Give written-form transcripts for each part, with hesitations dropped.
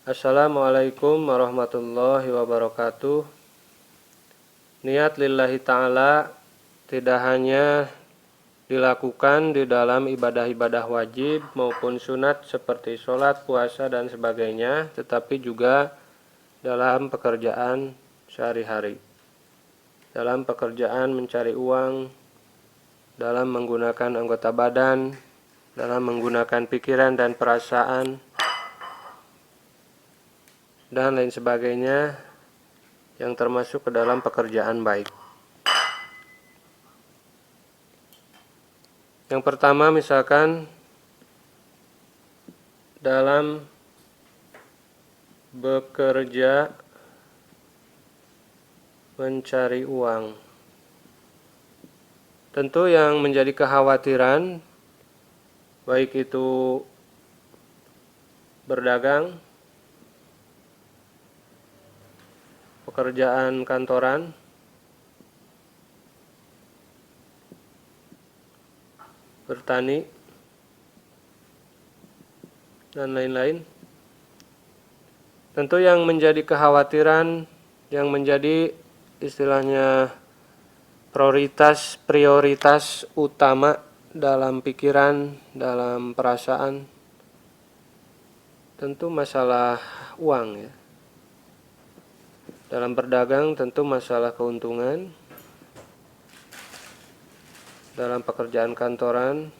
Assalamualaikum warahmatullahi wabarakatuh. Niat lillahi ta'ala tidak hanya dilakukan di dalam ibadah-ibadah wajib maupun sunat seperti sholat, puasa, dan sebagainya, tetapi juga dalam pekerjaan sehari-hari. Dalam pekerjaan mencari uang, dalam menggunakan anggota badan, dalam menggunakan pikiran dan perasaan, dan lain sebagainya yang termasuk ke dalam pekerjaan baik. Yang pertama misalkan dalam bekerja mencari uang. Tentu yang menjadi kekhawatiran baik itu berdagang, pekerjaan kantoran, bertani, dan lain-lain. Tentu yang menjadi kekhawatiran, yang menjadi istilahnya prioritas utama dalam pikiran, dalam perasaan, tentu masalah uang ya. Dalam berdagang tentu masalah keuntungan. Dalam pekerjaan kantoran,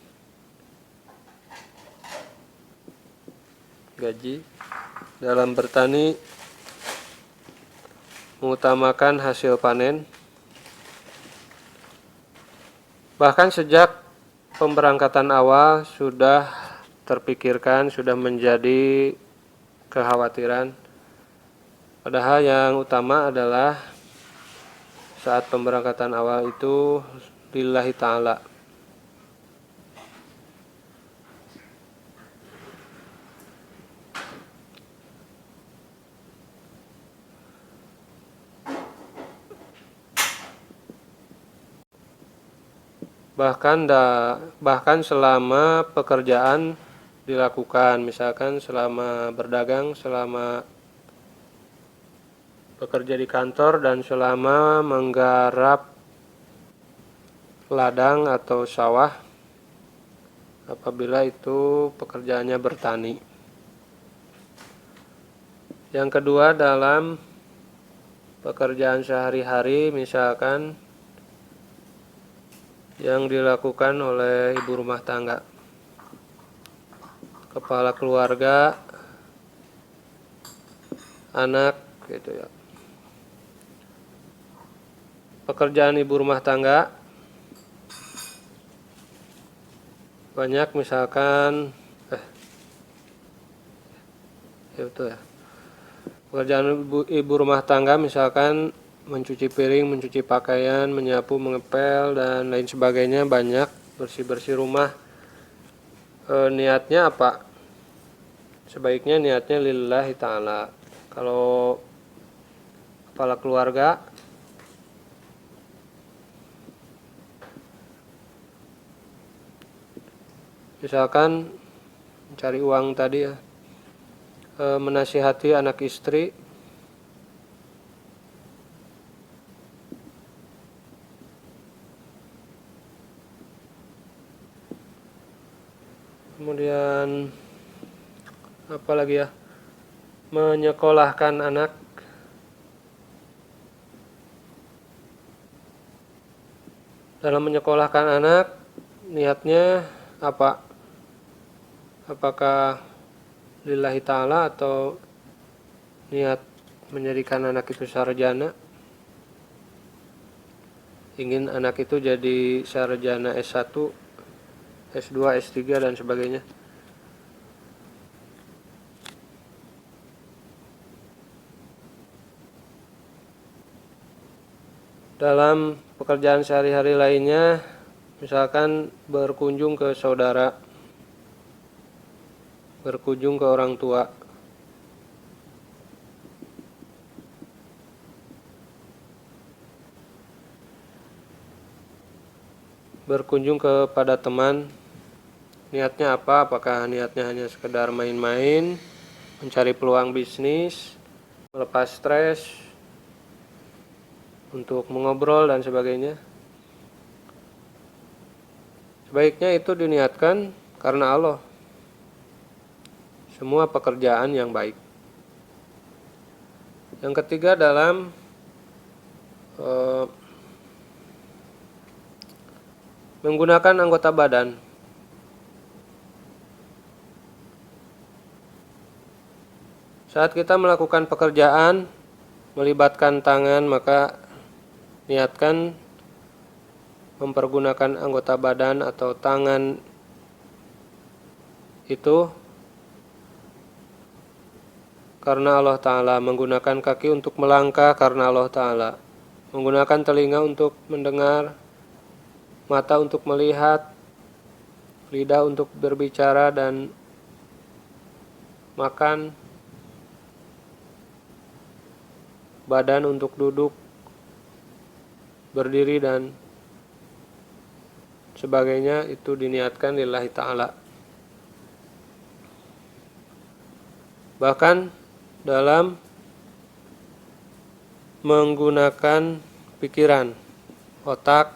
gaji. Dalam bertani, mengutamakan hasil panen. Bahkan sejak pemberangkatan awal sudah terpikirkan, sudah menjadi kekhawatiran. Padahal yang utama adalah saat pemberangkatan awal itu lillahi ta'ala. Bahkan selama pekerjaan dilakukan, misalkan selama berdagang, selama bekerja di kantor, dan selama menggarap ladang atau sawah apabila itu pekerjaannya bertani. Yang kedua, dalam pekerjaan sehari-hari, misalkan yang dilakukan oleh ibu rumah tangga, kepala keluarga, anak gitu ya. Pekerjaan ibu rumah tangga banyak, misalkan pekerjaan ibu rumah tangga misalkan mencuci piring, mencuci pakaian, menyapu, mengepel, dan lain sebagainya, banyak, bersih-bersih rumah. Niatnya apa? Sebaiknya niatnya lillahi ta'ala. Kalau kepala keluarga, misalkan mencari uang tadi ya, menasihati anak istri, kemudian apa lagi ya, menyekolahkan anak. Dalam menyekolahkan anak, niatnya apa? Apakah lillahi ta'ala atau niat menjadikan anak itu sarjana? Ingin anak itu jadi sarjana S1, S2, S3, dan sebagainya. Dalam pekerjaan sehari-hari lainnya, misalkan berkunjung ke saudara, berkunjung ke orang tua, berkunjung kepada teman, niatnya apa? Apakah niatnya hanya sekedar main-main mencari peluang bisnis, melepas stres, untuk mengobrol dan sebagainya. Sebaiknya itu diniatkan karena Allah. Semua pekerjaan yang baik. Yang ketiga dalam menggunakan anggota badan. Saat kita melakukan pekerjaan melibatkan tangan, maka niatkan mempergunakan anggota badan atau tangan itu karena Allah Ta'ala, menggunakan kaki untuk melangkah karena Allah Ta'ala, menggunakan telinga untuk mendengar, mata untuk melihat, lidah untuk berbicara dan makan, badan untuk duduk, berdiri dan sebagainya, itu diniatkan lillahi ta'ala. Bahkan dalam menggunakan pikiran, otak,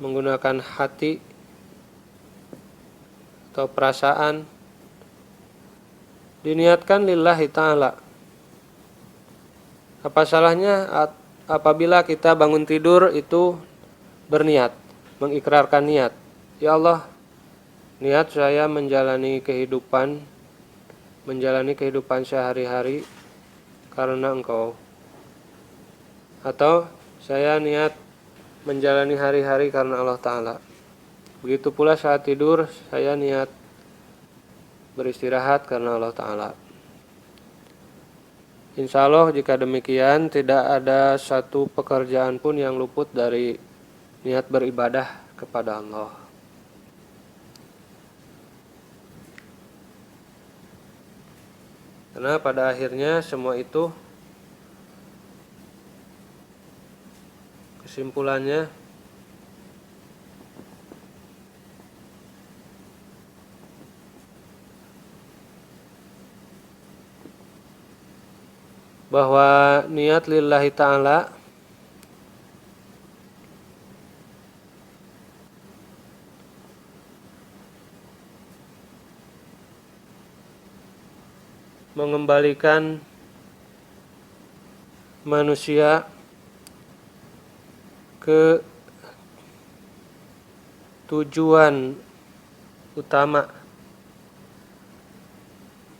menggunakan hati atau perasaan, diniatkan lillahi ta'ala. Apa salahnya apabila kita bangun tidur itu berniat, mengikrarkan niat. Ya Allah, niat saya menjalani kehidupan sehari-hari karena Engkau. Atau saya niat menjalani hari-hari karena Allah Ta'ala. Begitu pula saat tidur, saya niat beristirahat karena Allah Ta'ala. Insya Allah jika demikian, tidak ada satu pekerjaan pun yang luput dari niat beribadah kepada Allah. Karena pada akhirnya semua itu kesimpulannya bahwa niat lillahi ta'ala mengembalikan manusia ke tujuan utama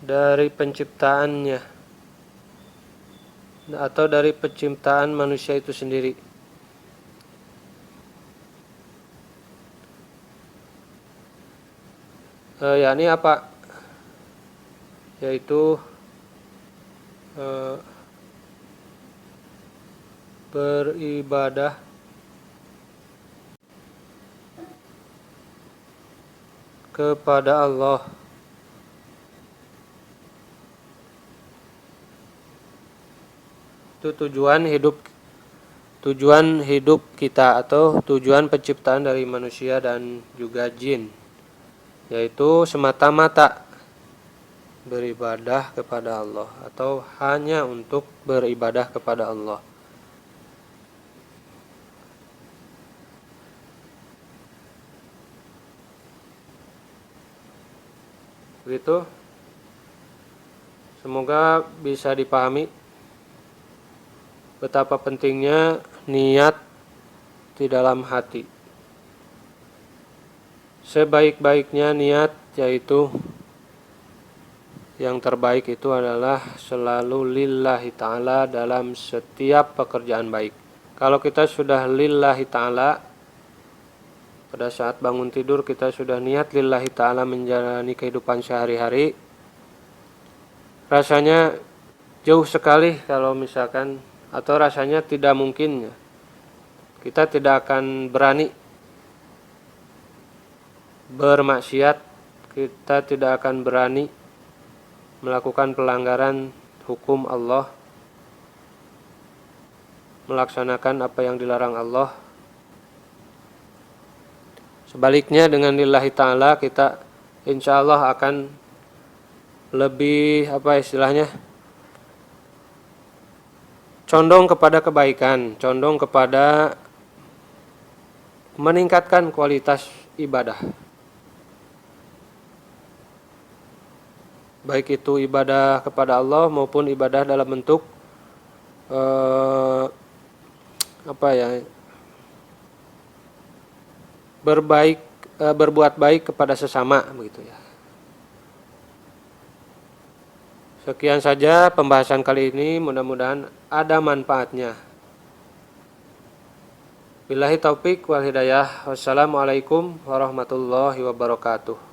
dari penciptaannya atau dari penciptaan manusia itu sendiri. Yakni apa? Yaitu beribadah kepada Allah. Itu tujuan hidup kita atau tujuan penciptaan dari manusia dan juga jin, yaitu semata-mata beribadah kepada Allah atau hanya untuk beribadah kepada Allah. Begitu. Semoga bisa dipahami betapa pentingnya niat di dalam hati. Sebaik-baiknya niat, yaitu yang terbaik itu adalah selalu lillahi ta'ala dalam setiap pekerjaan baik. Kalau kita sudah lillahi ta'ala, pada saat bangun tidur kita sudah niat lillahi ta'ala menjalani kehidupan sehari-hari, rasanya jauh sekali kalau misalkan, atau rasanya tidak mungkin ya, kita tidak akan berani bermaksiat, kita tidak akan berani melakukan pelanggaran hukum Allah, melaksanakan apa yang dilarang Allah. Sebaliknya dengan lillahi ta'ala, kita insya Allah akan lebih apa istilahnya, condong kepada kebaikan, condong kepada meningkatkan kualitas ibadah. Baik itu ibadah kepada Allah maupun ibadah dalam bentuk apa ya, berbuat baik kepada sesama begitu ya. Sekian saja pembahasan kali ini, mudah-mudahan ada manfaatnya. Billahi taufik wal hidayah. Wassalamualaikum warahmatullahi wabarakatuh.